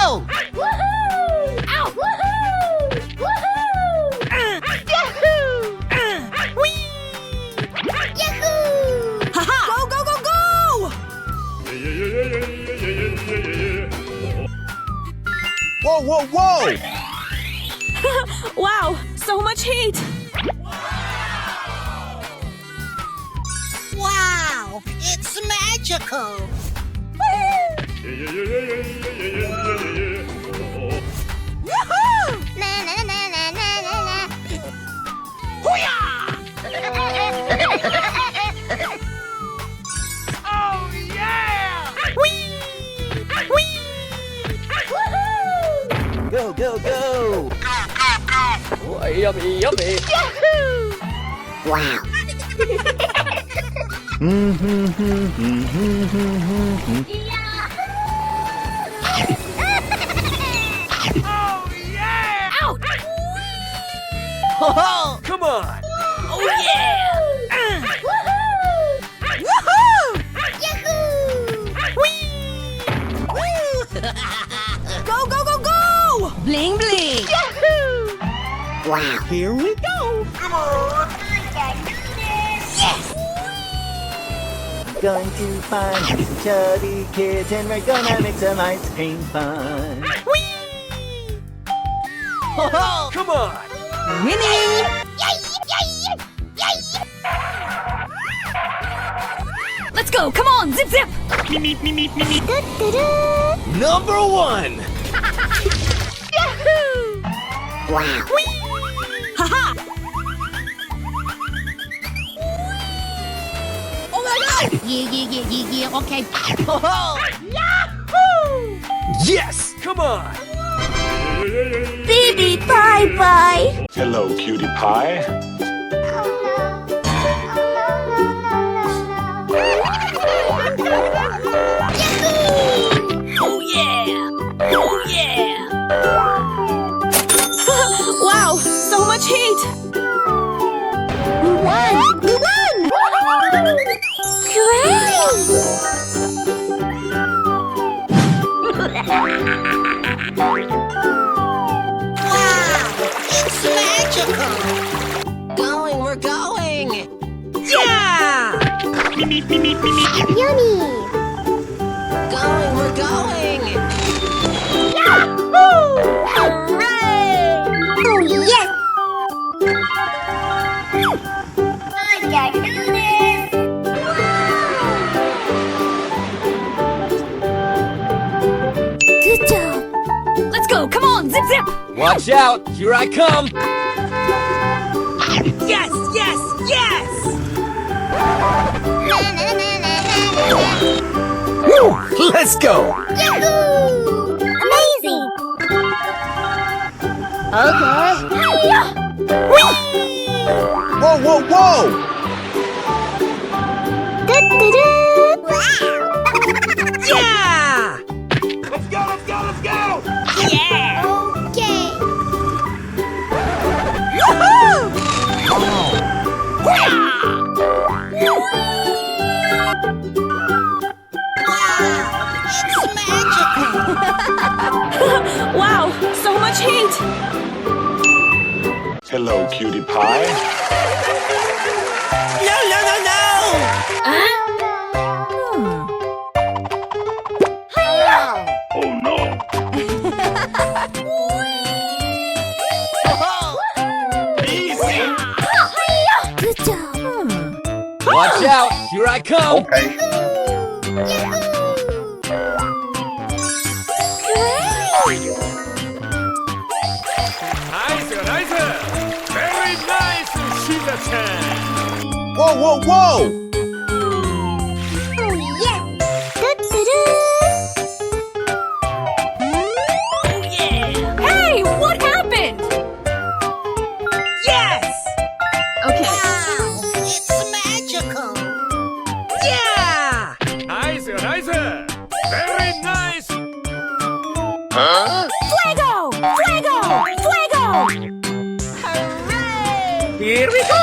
go! Woohoo! Ow! Woohoo! Woohoo! Yahoo! Whee! Yahoo! Ha-ha! Go, go, go, go! Whoa, whoa, whoa! Wow, so much heat! Wow, it's magical. Woohoo! Na na na na na na na. Oh, yeah! Whee! Whee! Woohoo! Go, go, go! Oh, yummy, yummy. Yahoo! Wow. Oh, yeah! Ouch! Ho-ho! Come on! Oh yeah! Woohoo! Yahoo! Whee! Go, go, go, go! Bling, bling! Yahoo! Wow. Here we go! Come on. Yes. Going to find some chubby kids and we're gonna make some ice cream fun. Whee! Ho-ho! Come on! Winning! Let's go! Come on! Zip, zip! Number one! Yahoo! Wow. Haha! Oh my god! Yeah. Okay. Ho-ho! Yahoo! Yes! Come on! Baby, bye-bye! Hello, cutie pie. Oh yeah! Oh yeah! Wow! So much heat! We won! We won! Wow, it's magical. Going, we're going. Yeah! Yummy. Going, we're going. Hooray! Oh yes. I can do this. Good job! Let's go! Come on! Zip, zip! Watch out! Here I come! Yes! Yes! Yes! Na na na na na na. Woo! Let's go! Yahoo! Amazing. Okay. Whoa, whoa, whoa! Wow. Yeah! Let's go, let's go, let's go! Yeah! Okay. Woohoo! Wow, it's magical. Wow! So much heat! Hello, cutie pie. No, no, no, no! Oh no! Ho-ho! Easy! Good job! Watch out! Here I come! Okay. Nice, nice! Very nice, Shiza-chan! Whoa, whoa, whoa! Oh yeah. Oh yeah! Hey! What happened? Yes! Okay. Wow, it's magical. Yeah! Nice, nice! Very nice! Huh? Fuego! Fuego! Fuego! Hooray! Here we go!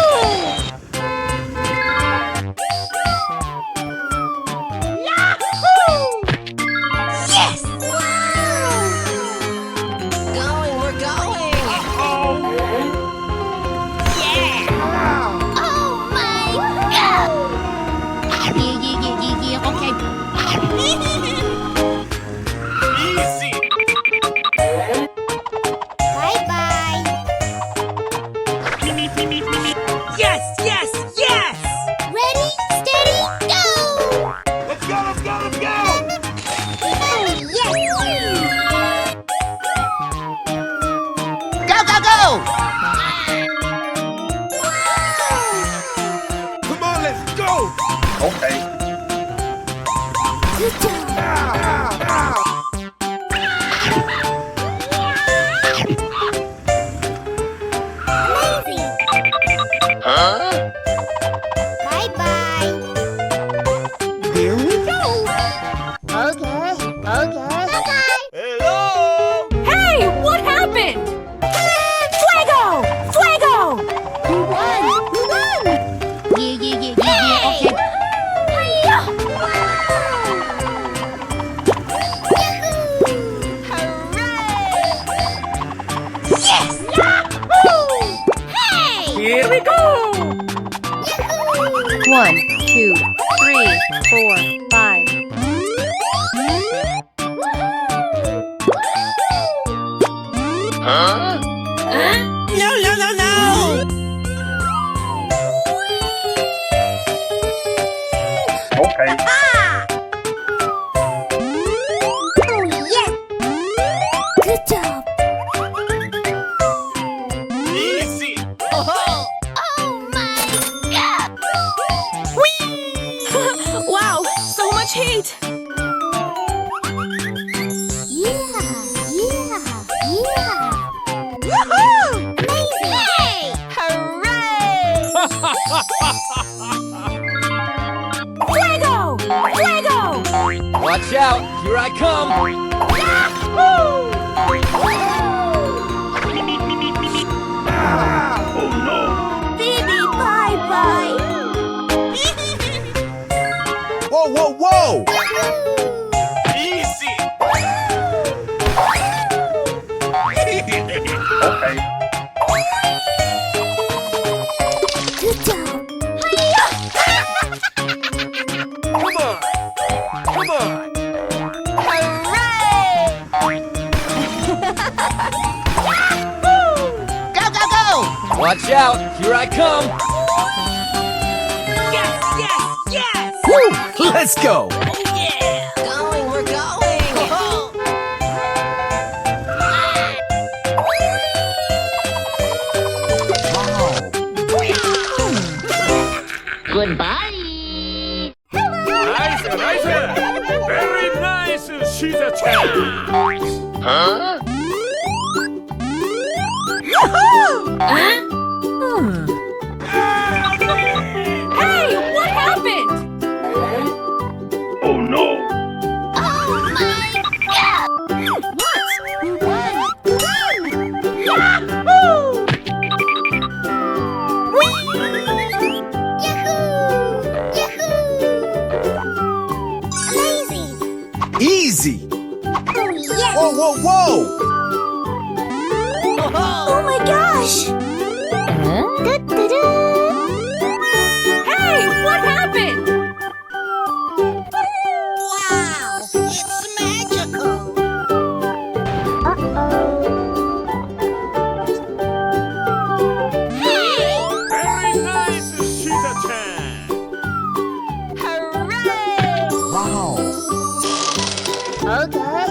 1, 2, 3, 4, 5. No, no, no, no! Okay. Oh, yeah! Good job! Easy. Oh my god! Wow, so much heat! Yeah! Woohoo! Amazing! Hey! Hooray! Fuego! Fuego! Watch out, here I come. Oh no. Baby, bye-bye! Whoa, whoa, whoa! Easy. Okay. Good job! Come on. Come on. Go, go, go! Watch out, here I come. Yes, yes, yes! Woo! Let's go! Going, we're going! Goodbye! Nice, nice. Very nice, Shiza-chan. Hey, what happened? Oh no. Oh my god! What? Run! Yahoo! Yahoo! Amazing! Easy! Oh yes! Whoa, whoa, whoa! Oh my gosh! Da-da-da. Hey, what happened? Wow! It's magical! Hey! Very nice, Shiza-chan. Hooray! Wow! Okay.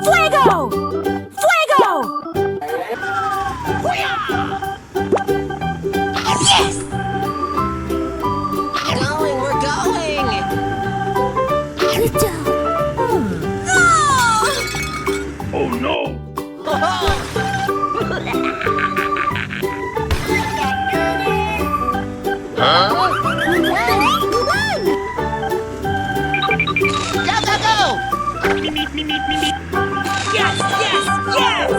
Fuego! Fuego! Yes! Going, we're going! Good job! Oh no. Go, go, go! Yes, yes, yes!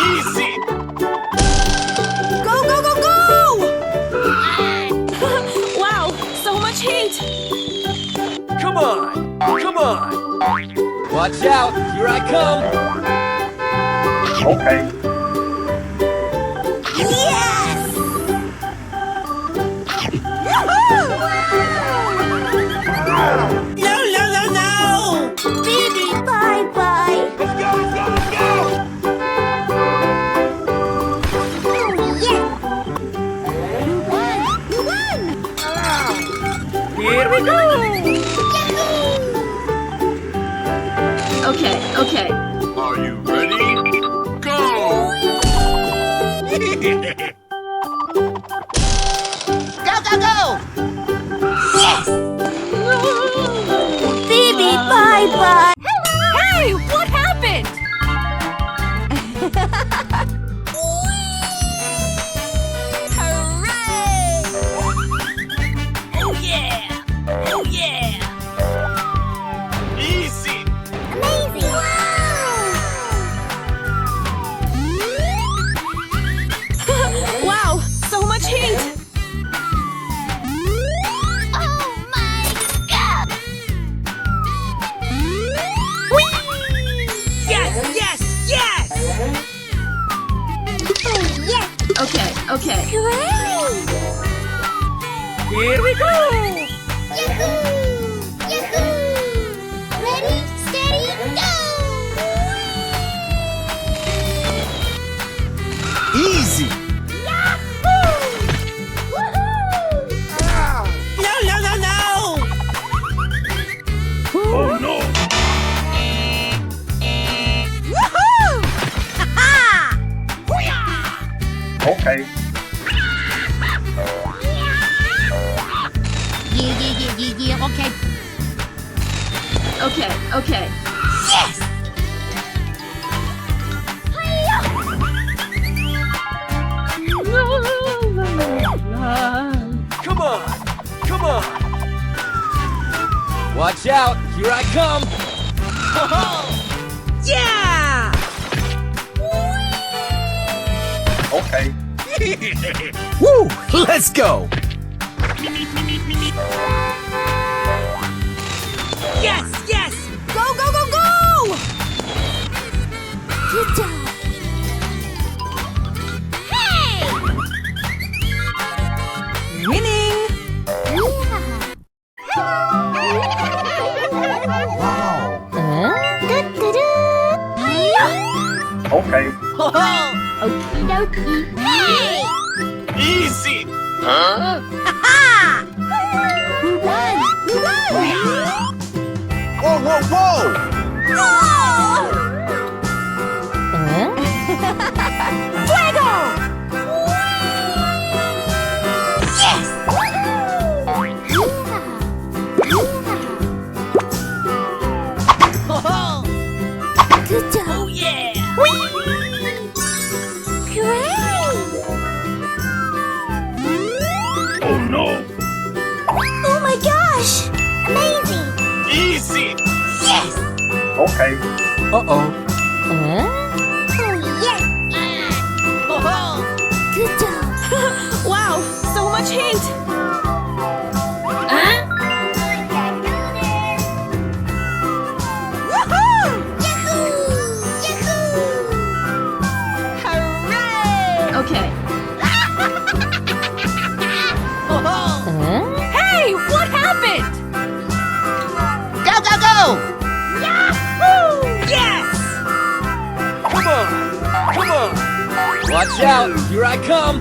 Easy. Go, go, go, go! Wow, so much heat! Come on. Come on. Watch out, here I come. Okay. Yes! No, no, no, no! Baby, bye-bye! Let's go, let's go, let's go. Oh, yeah! You won! Here we go! Yahoo! Okay, okay. Are you ready? Go! Go, go, go! Yes! Baby, bye-bye! Hey, what happened? Hooray! Oh yeah! Oh yeah! Easy. Amazing! Wow, so much heat! Oh my god! Great! Here we go! Yahoo! Yahoo! Ready, steady, go! Easy. Oh no! Okay. Yeah, okay. Okay. Yes! Come on! Watch out! Here I come! Yeah! Okay. Woo! Let's go. Yes! Go! Good job. Hey! Winning! Okay. Okie dokie. Hey! Easy. We won! Whoa! Fuego! Yes! Good job. Oh yeah! Great! Oh no! Oh my gosh! Amazing! Easy. Yes! Okay. Uh-oh. Oh yeah! Good job. Wow! So much heat! Woohoo! Hooray! Okay. Hey! What happened? Go! Yahoo! Yes! Come on! Watch out! Here I come!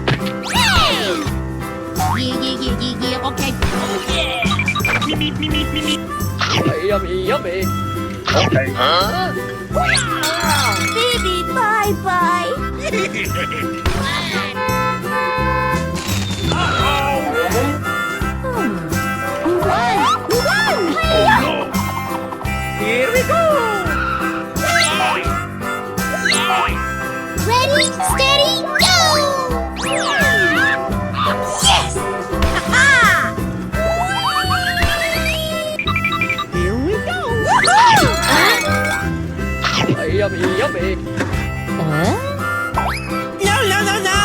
Yeah, okay. Oh yeah! Yummy! Okay. Baby, bye-bye. We won! Oh no! Here we go! Ready, steady, go! Yes! Ha-ha! Here we go. Woohoo! Yummy! No!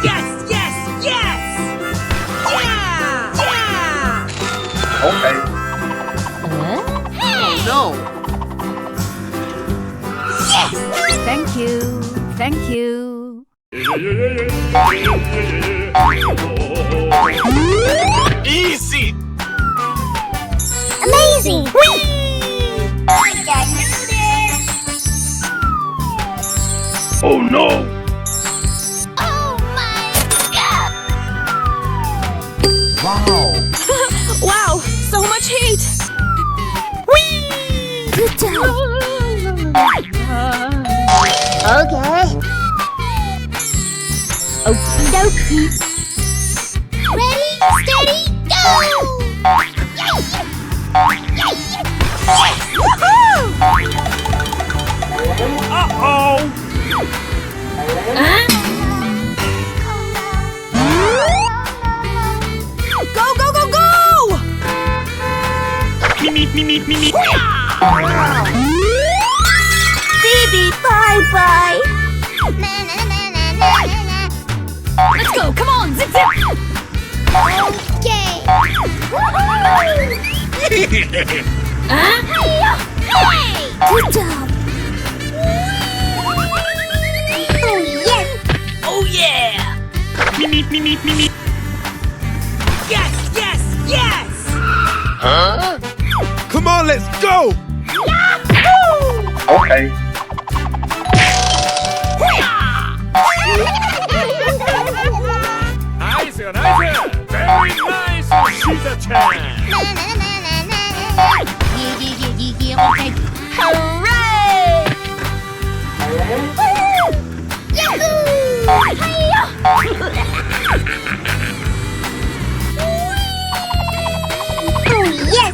Yes! Yeah! Okay. No. Yes! Thank you. Easy. Amazing! Oh no! Oh my god! Wow. Wow! So much heat! Good job. Okay. Okie dokie. Ready, steady, go! Uh-oh! Go! Baby, bye-bye. Let's go! Come on! Zip! Okay. Hey! Good job. Oh, yes. Oh yeah! Yes, yes, yes! Come on, let's go! Okay. Nice, nice! Very nice! She's a champ! Okay. Hooray! Oh, yes!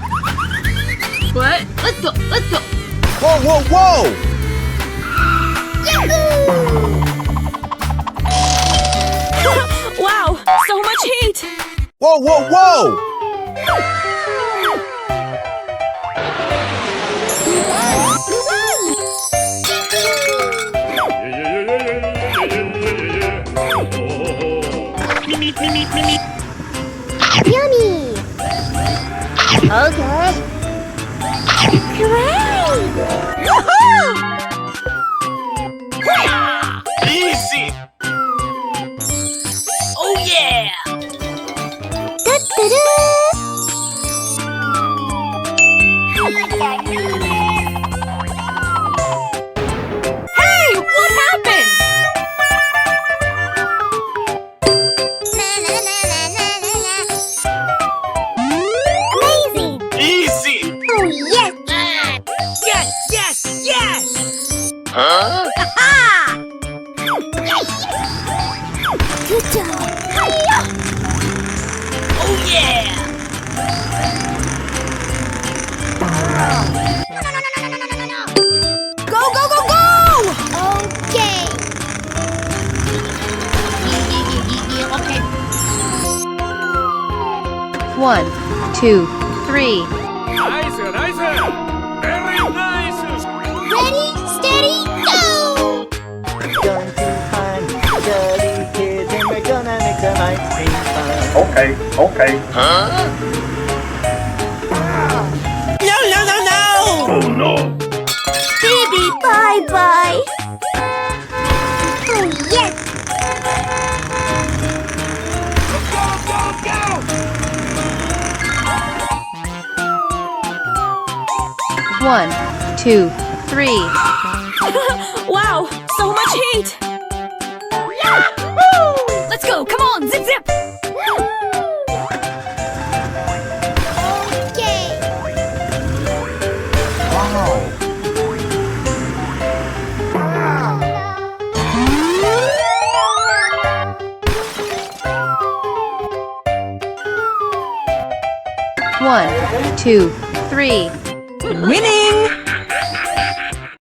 What? Let's go. Let's go. Whoa, whoa, whoa! Wow, so much heat. Whoa, whoa, whoa! Yummy! Okay. Great! Easy! Oh yeah! Da-da-da! Hey, what happened? Amazing! Easy! Oh yes! Yes, yes, yes! Huh? Good job! Oh yeah! Go, go, go, go! Okay. Okay. 1, 2, 3. Nice, nice! Very nice! Ready, steady, go! Going to find dirty kids and we're gonna make some ice cream fun. Okay. Okay. Huh? No, no, no, no! Oh no. Baby, bye-bye! Oh yes! Go, 1, 2, 3. Wow, so much heat. Let's go. Come on, zip, zip. Okay. Wow. 1, 2, 3. Winning.